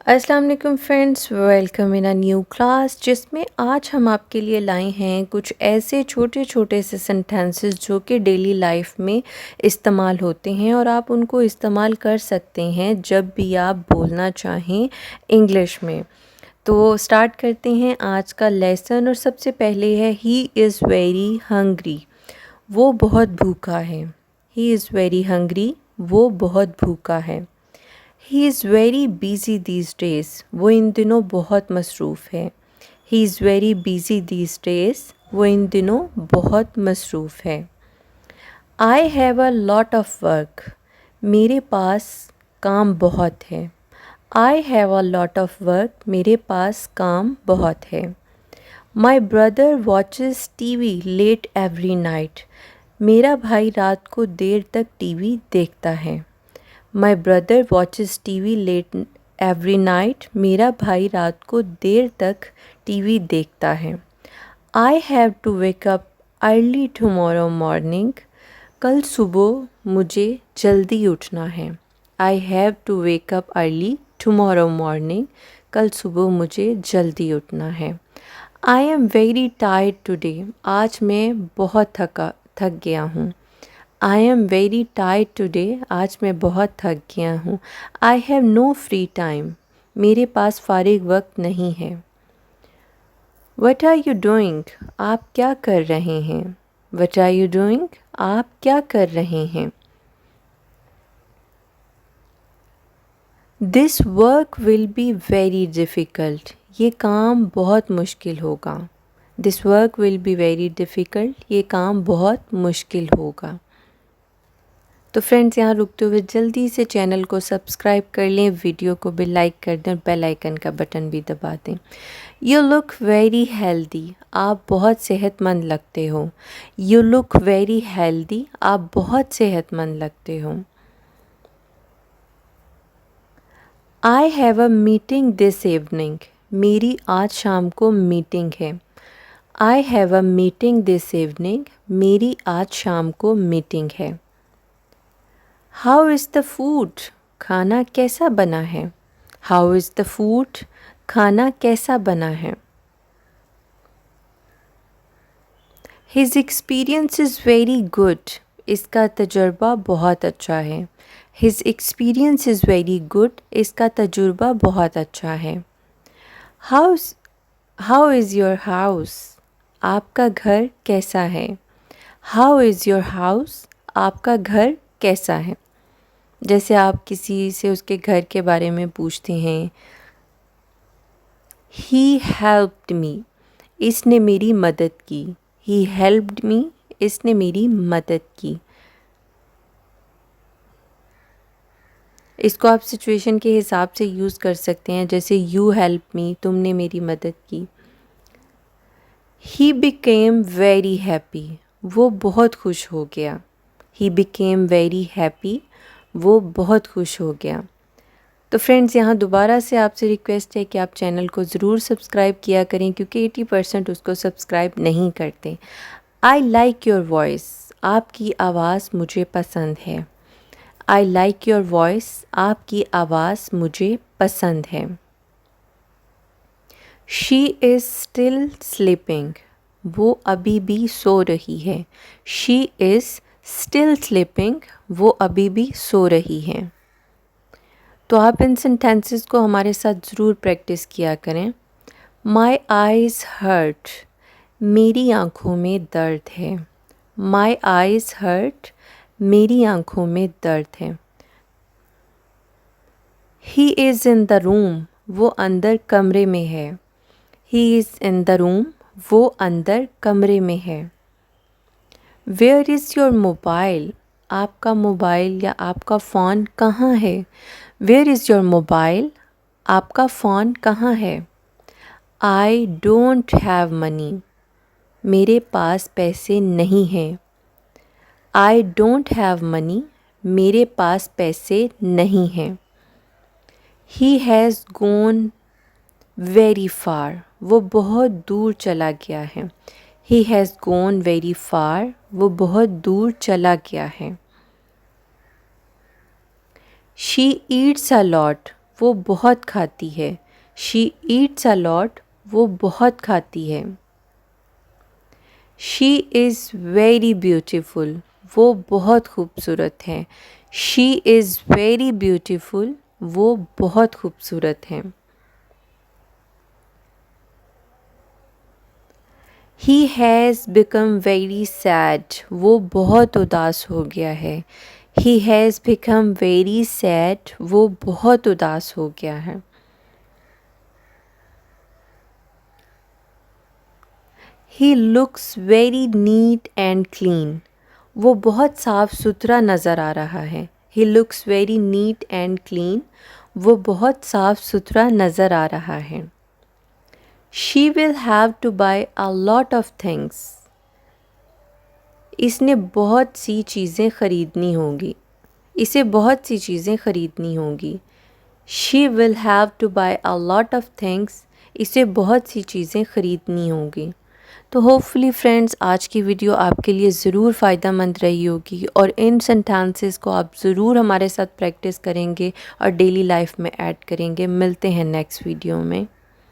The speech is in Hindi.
अस्सलाम वालेकुम friends, welcome in a new class जिसमें आज हम आपके लिए लाए हैं कुछ ऐसे छोटे छोटे से सेंटेंसेस जो कि डेली लाइफ में इस्तेमाल होते हैं और आप उनको इस्तेमाल कर सकते हैं जब भी आप बोलना चाहें इंग्लिश में। तो स्टार्ट करते हैं आज का लेसन और सबसे पहले है ही इज़ वेरी हंग्री। वो बहुत भूखा है। ही इज़ वेरी हंग्री, वो बहुत भूखा है। He is very busy these days, वो इन दिनों बहुत मसरूफ़ है। He is very busy these days, वो इन दिनों बहुत मसरूफ़ है। I have a lot of work, मेरे पास काम बहुत है। I have a lot of work, मेरे पास काम बहुत है। My brother watches TV late every night, मेरा भाई रात को देर तक टीवी देखता है। My brother watches TV late every night, मेरा भाई रात को देर तक टीवी देखता है। I have to wake up early tomorrow morning, कल सुबह मुझे जल्दी उठना है। I have to wake up early tomorrow morning, कल सुबह मुझे जल्दी उठना है। I am very tired today, आज मैं बहुत थक गया हूँ। I am very tired today, आज मैं बहुत थक गया हूँ। I have no free time, मेरे पास फारिग वक्त नहीं है। वट आर यू डूइंग, आप क्या कर रहे हैं। वट आर यू डूइंग, आप क्या कर रहे हैं। This work will be very difficult, ये काम बहुत मुश्किल होगा। This work will be very difficult, ये काम बहुत मुश्किल होगा। तो फ्रेंड्स, यहाँ रुकते हुए जल्दी से चैनल को सब्सक्राइब कर लें, वीडियो को भी लाइक कर दें और बेल आइकन का बटन भी दबा दें। यू लुक वेरी हेल्दी, आप बहुत सेहतमंद लगते हो। यू लुक वेरी हेल्दी, आप बहुत सेहतमंद लगते हो। आई have a meeting this evening, मेरी आज शाम को मीटिंग है। I have a meeting this evening, मेरी आज शाम को मीटिंग है। हाउ इज़ द फूड, खाना कैसा बना है। हाउ इज़ द फूड, खाना कैसा बना है। His experience is very good, इसका तजुर्बा बहुत अच्छा है। His experience is very good, इसका तजुर्बा बहुत अच्छा है। House how is your house, आपका घर कैसा है। हाउ इज़ योर हाउस, आपका घर कैसा है। जैसे आप किसी से उसके घर के बारे में पूछते हैं। ही हेल्प्ड मी, इसने मेरी मदद की। ही हेल्प्ड मी, इसने मेरी मदद की। इसको आप सिचुएशन के हिसाब से यूज़ कर सकते हैं, जैसे यू हेल्प मी, तुमने मेरी मदद की। ही बिकेम वेरी हैप्पी, वो बहुत खुश हो गया। ही बिकेम वेरी हैप्पी, वो बहुत खुश हो गया। तो फ्रेंड्स, यहाँ दोबारा से आपसे रिक्वेस्ट है कि आप चैनल को ज़रूर सब्सक्राइब किया करें क्योंकि 80% उसको सब्सक्राइब नहीं करते। आई लाइक योर वॉइस, आपकी आवाज़ मुझे पसंद है। आई लाइक योर वॉइस, आपकी आवाज़ मुझे पसंद है। शी इज़ स्टिल स्लीपिंग, वो अभी भी सो रही है। शी इज़ स्टिल स्लीपिंग, वो अभी भी सो रही है। तो आप इन सेंटेंसेस को हमारे साथ ज़रूर प्रैक्टिस किया करें। माई आइज़ हर्ट, मेरी आँखों में दर्द है। माई आइज़ हर्ट, मेरी आँखों में दर्द है। He is in the room, वो अंदर कमरे में है। He is in the room, वो अंदर कमरे में है। वेयर इज़ योर मोबाइल, आपका मोबाइल या आपका फ़ोन कहाँ है। वेयर इज़ योर मोबाइल, आपका फ़ोन कहाँ है। आई डोंट हैव मनी, मेरे पास पैसे नहीं हैं। आई डोंट हैव मनी, मेरे पास पैसे नहीं हैं। He has gone very far, वो बहुत दूर चला गया है। He has gone very far, वो बहुत दूर चला गया है। शी ईट्स अ लॉट, वो बहुत खाती है। शी ईट्स अ लॉट, वो बहुत खाती है। शी इज़ वेरी ब्यूटीफुल, वो बहुत खूबसूरत है। शी इज़ वेरी ब्यूटीफुल, वो बहुत खूबसूरत है। He has become very sad, वो बहुत उदास हो गया है। He has become very sad, वो बहुत उदास हो गया है। He looks very neat and clean, वो बहुत साफ सुथरा नज़र आ रहा है। He looks very neat and clean, वो बहुत साफ सुथरा नज़र आ रहा है। She will have to buy a lot of things, इसने बहुत सी चीज़ें ख़रीदनी होंगी। इसे बहुत सी चीज़ें ख़रीदनी होंगी। She will have to buy a lot of things, इसे बहुत सी चीज़ें ख़रीदनी होंगी। तो होपफुली फ्रेंड्स आज की वीडियो आपके लिए ज़रूर फ़ायदेमंद रही होगी और इन सेंटेंसेस को आप ज़रूर हमारे साथ प्रैक्टिस करेंगे और डेली लाइफ में ऐड करेंगे। मिलते हैं नेक्स्ट वीडियो में।